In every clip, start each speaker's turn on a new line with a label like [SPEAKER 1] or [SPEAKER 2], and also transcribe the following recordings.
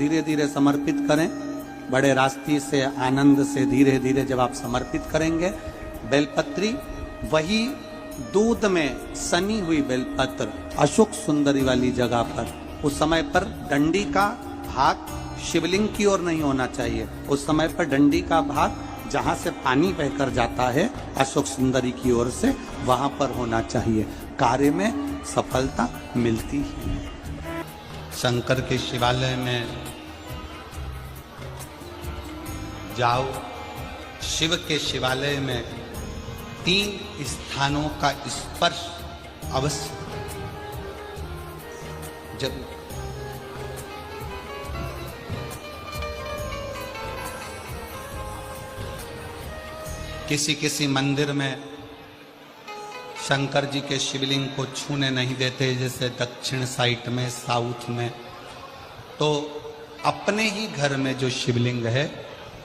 [SPEAKER 1] धीरे धीरे समर्पित करें। बड़े रास्ते से, आनंद से धीरे धीरे जब आप समर्पित करेंगे, बेलपत्री वही दूध में सनी हुई बेलपत्र अशोक सुंदरी वाली जगह पर, उस समय पर डंडी का भाग शिवलिंग की ओर नहीं होना चाहिए। उस समय पर डंडी का भाग जहां से पानी बहकर जाता है अशोक सुंदरी की ओर से, वहां पर होना चाहिए। कार्य में सफलता मिलती है। शंकर के शिवालय में जाओ, शिव के शिवालय में 3 स्थानों का स्पर्श अवश्य जब किसी मंदिर में शंकर जी के शिवलिंग को छूने नहीं देते, जैसे दक्षिण साइड में, साउथ में, तो अपने ही घर में जो शिवलिंग है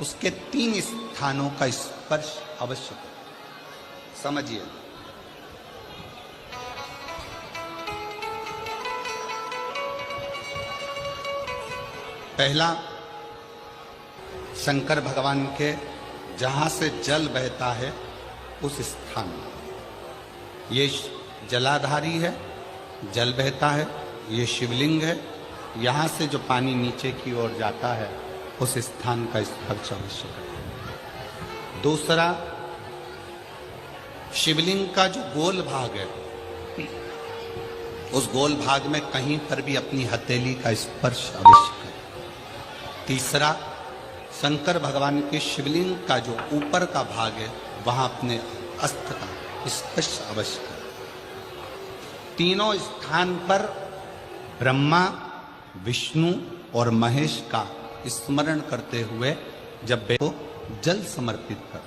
[SPEAKER 1] उसके 3 स्थानों का स्पर्श अवश्य समझिए। पहला, शंकर भगवान के जहां से जल बहता है उस स्थान, ये जलाधारी है, जल बहता है, ये शिवलिंग है, यहां से जो पानी नीचे की ओर जाता है उस स्थान का स्पर्श अवश्य करें। दूसरा, शिवलिंग का जो गोल भाग है उस गोल भाग में कहीं पर भी अपनी हथेली का स्पर्श अवश्य करें। तीसरा, शंकर भगवान के शिवलिंग का जो ऊपर का भाग है वहां अपने अस्त्र का स्पर्श अवश्य करें। तीनों स्थान पर ब्रह्मा, विष्णु और महेश का स्मरण करते हुए जब को जल समर्पित कर,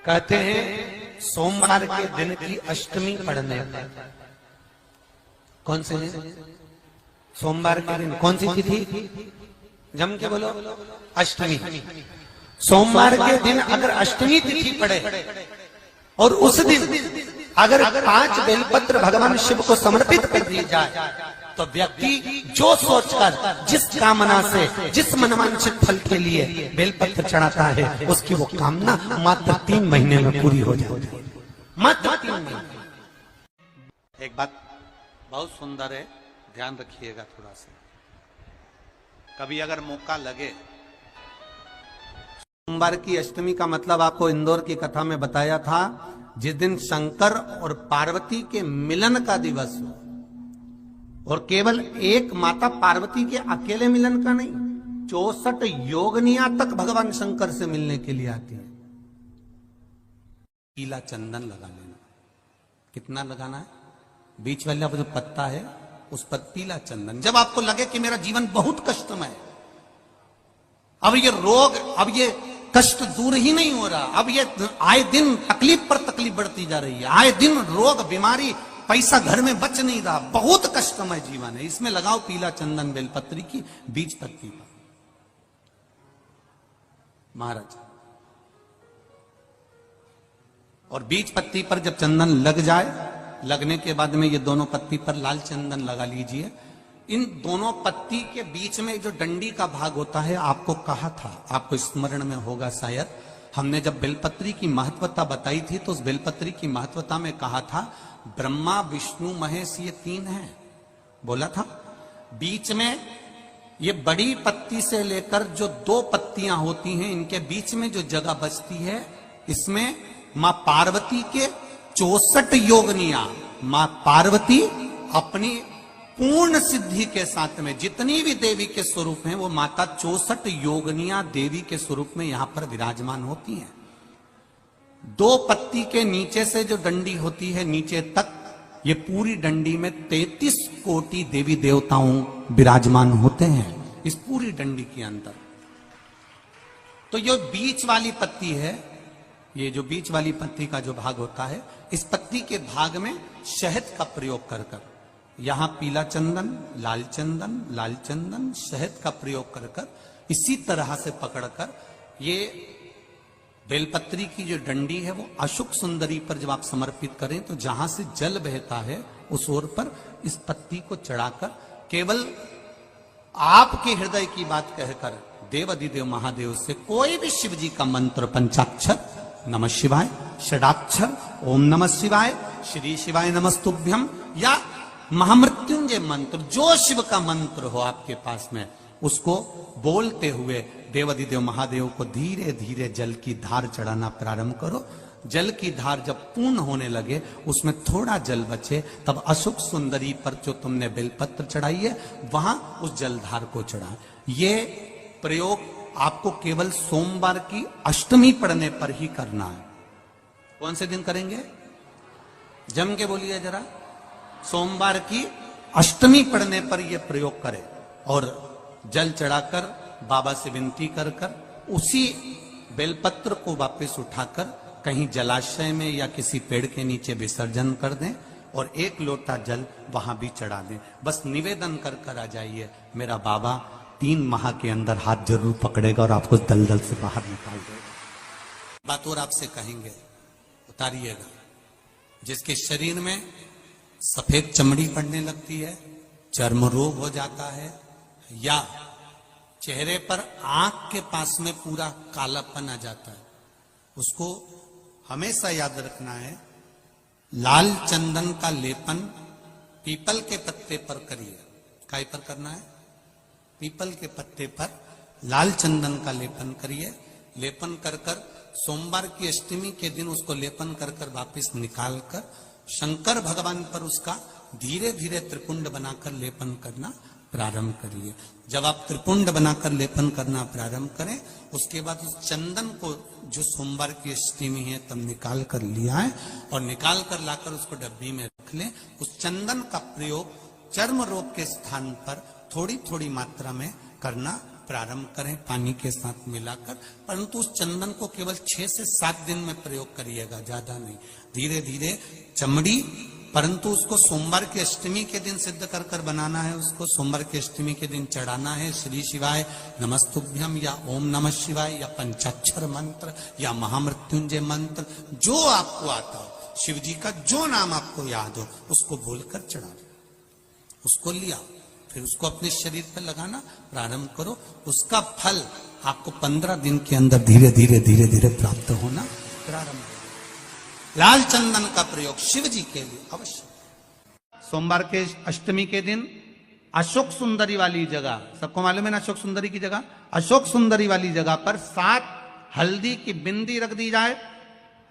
[SPEAKER 2] कहते हैं सोमवार के दिन की अष्टमी पढ़ने पर, कौन से दिन? सोमवार के दिन कौन सी तिथि? जम के बोलो, अष्टमी। सोमवार के दिन अगर अष्टमी तिथि पड़े और उस दिन अगर 5 बेलपत्र भगवान शिव को समर्पित कर दिए जाए तो व्यक्ति जो सोचकर, जिस कामना से, जिस मनवांछित फल के लिए बेलपत्र चढ़ाता है उसकी वो कामना मात्र 3 महीने में पूरी हो जाती है। मात्र 3 महीने।
[SPEAKER 1] एक बात बहुत सुंदर है, ध्यान रखिएगा थोड़ा सा। कभी अगर मौका लगे, सोमवार की अष्टमी का मतलब आपको इंदौर की कथा में बताया था, जिस दिन शंकर और पार्वती के मिलन का दिवस हो, और केवल एक माता पार्वती के अकेले मिलन का नहीं, 64 योगनियां तक भगवान शंकर से मिलने के लिए आती है। पीला चंदन लगा लेना। कितना लगाना है? बीच वाला जो पत्ता है उस पर पीला चंदन। जब आपको लगे कि मेरा जीवन बहुत कष्टमय है, अब ये रोग, अब ये कष्ट दूर ही नहीं हो रहा, अब ये आए दिन तकलीफ पर तकलीफ बढ़ती जा रही है, आए दिन रोग, बीमारी, पैसा घर में बच नहीं रहा, बहुत कष्टमय जीवन है, इसमें लगाओ पीला चंदन बेलपत्री की बीज पत्ती पर। महाराज, और बीज पत्ती पर जब चंदन लग जाए, लगने के बाद में ये दोनों पत्ती पर लाल चंदन लगा लीजिए। इन दोनों पत्ती के बीच में जो डंडी का भाग होता है, आपको कहा था, आपको स्मरण में होगा शायद, हमने जब बेलपत्री की महत्वता बताई थी तो उस बेलपत्री की महत्वता में कहा था ब्रह्मा, विष्णु, महेश ये 3 हैं, बोला था। बीच में ये बड़ी पत्ती से लेकर जो 2 पत्तियां होती हैं, इनके बीच में जो जगह बचती है, इसमें मां पार्वती के 64 योगनियां, मां पार्वती अपनी पूर्ण सिद्धि के साथ में जितनी भी देवी के स्वरूप हैं, वो माता 64 योगनियां देवी के स्वरूप में यहां पर विराजमान होती हैं। 2 पत्ती के नीचे से जो डंडी होती है नीचे तक, ये पूरी डंडी में 33 कोटि देवी देवताओं विराजमान होते हैं इस पूरी डंडी के अंदर। तो ये बीच वाली पत्ती है, ये जो बीच वाली पत्ती का जो भाग होता है, इस पत्ती के भाग में शहद का प्रयोग कर कर, यहां पीला चंदन, लाल चंदन, लाल चंदन, शहद का प्रयोग कर कर, इसी तरह से पकड़कर ये बेलपत्री की जो डंडी है वो अशोक सुंदरी पर जब आप समर्पित करें तो जहां से जल बहता है उस ओर पर इस पत्ती को चढ़ाकर केवल आपके हृदय की बात कहकर देवाधिदेव महादेव से कोई भी शिव जी का मंत्र, पंचाक्षर, नमः शिवाय, षडाक्षर, ओम नमः शिवाय, श्री शिवाय नमस्तुभ्यम, या महामृत्युंजय मंत्र, जो शिव का मंत्र हो आपके पास में, उसको बोलते हुए देवाधिदेव महादेव को धीरे धीरे जल की धार चढ़ाना प्रारंभ करो। जल की धार जब पूर्ण होने लगे, उसमें थोड़ा जल बचे, तब अशोक सुंदरी पर जो तुमने बेलपत्र चढ़ाई है, वहां उस जलधार को चढ़ा। ये प्रयोग आपको केवल सोमवार की अष्टमी पड़ने पर ही करना है। कौन से दिन करेंगे? जम के बोलिए जरा। सोमवार की अष्टमी पड़ने पर यह प्रयोग करें और जल चढ़ाकर बाबा से विनती कर उसी बेलपत्र को वापस उठाकर कहीं जलाशय में या किसी पेड़ के नीचे विसर्जन कर दें और एक लोटा जल वहां भी चढ़ा दें। बस निवेदन कर आ जाइए, मेरा बाबा 3 माह के अंदर हाथ जरूर पकड़ेगा और आपको दलदल से बाहर निकाल देगा। बात और आपसे कहेंगे, उतारिएगा। जिसके शरीर में सफेद चमड़ी पड़ने लगती है, चर्म रोग हो जाता है, या चेहरे पर आंख के पास में पूरा कालापन आ जाता है, उसको हमेशा याद रखना है, लाल चंदन का लेपन पीपल के पत्ते पर करिए। काय पर करना है? पीपल के पत्ते पर लाल चंदन का लेपन करिए। लेपन कर सोमवार की अष्टमी के दिन उसको लेपन कर वापस निकाल कर शंकर भगवान पर उसका धीरे धीरे त्रिपुंड बनाकर लेपन करना प्रारंभ करिए। जब आप त्रिपुंड बनाकर लेपन करना प्रारंभ करें, उसके बाद उस चंदन को जो सोमवार की अष्टमी है तब निकाल कर लिया है और निकाल कर लाकर उसको डब्बी में रख लें। उस चंदन का प्रयोग चर्म रोग के स्थान पर थोड़ी थोड़ी मात्रा में करना प्रारंभ करें, पानी के साथ मिलाकर। परंतु उस चंदन को केवल 6 से 7 दिन में प्रयोग करिएगा, ज्यादा नहीं। धीरे धीरे चमड़ी, परंतु उसको सोमवार की अष्टमी के दिन सिद्ध कर बनाना है। उसको सोमवार की अष्टमी के दिन चढ़ाना है श्री शिवाय नमस्तुभ्यम या ओम नमः शिवाय या पंचाक्षर मंत्र या महामृत्युंजय मंत्र, जो आपको आता हो, शिव जी का जो नाम आपको याद हो, उसको बोलकर चढ़ा। उसको लिया, फिर उसको अपने शरीर पर लगाना प्रारंभ करो। उसका फल आपको 15 दिन के अंदर धीरे धीरे धीरे धीरे प्राप्त होना प्रारंभ हो। लाल चंदन का प्रयोग शिव जी के लिए अवश्य। सोमवार के अष्टमी के दिन अशोक सुंदरी वाली जगह, सबको मालूम है ना अशोक सुंदरी की जगह? अशोक सुंदरी वाली जगह पर 7 हल्दी की बिंदी रख दी जाए।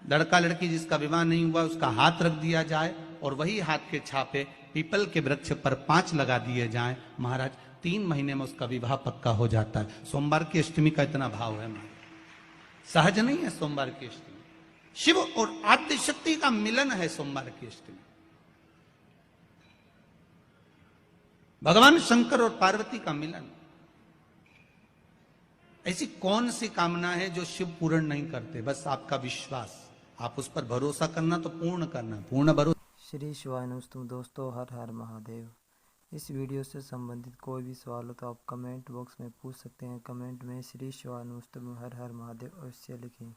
[SPEAKER 1] लड़का लड़की जिसका विवाह नहीं हुआ उसका हाथ रख दिया जाए और वही हाथ के छापे पीपल के वृक्ष पर 5 लगा दिए जाएं। महाराज 3 महीने में उसका विवाह पक्का हो जाता है। सोमवार की अष्टमी का इतना भाव है, सहज नहीं है। सोमवार की अष्टमी शिव और आद्य शक्ति का मिलन है। सोमवार की अष्टमी भगवान शंकर और पार्वती का मिलन। ऐसी कौन सी कामना है जो शिव पूर्ण नहीं करते? बस आपका विश्वास, आप उस पर भरोसा करना तो पूर्ण करना, पूर्ण भरोसा।
[SPEAKER 3] श्री शिवाय नमस्तुभ्यं। दोस्तों, हर हर महादेव। इस वीडियो से संबंधित कोई भी सवाल हो तो आप कमेंट बॉक्स में पूछ सकते हैं। कमेंट में श्री शिवाय नमस्तुभ्यं हर हर महादेव अवश्य लिखें।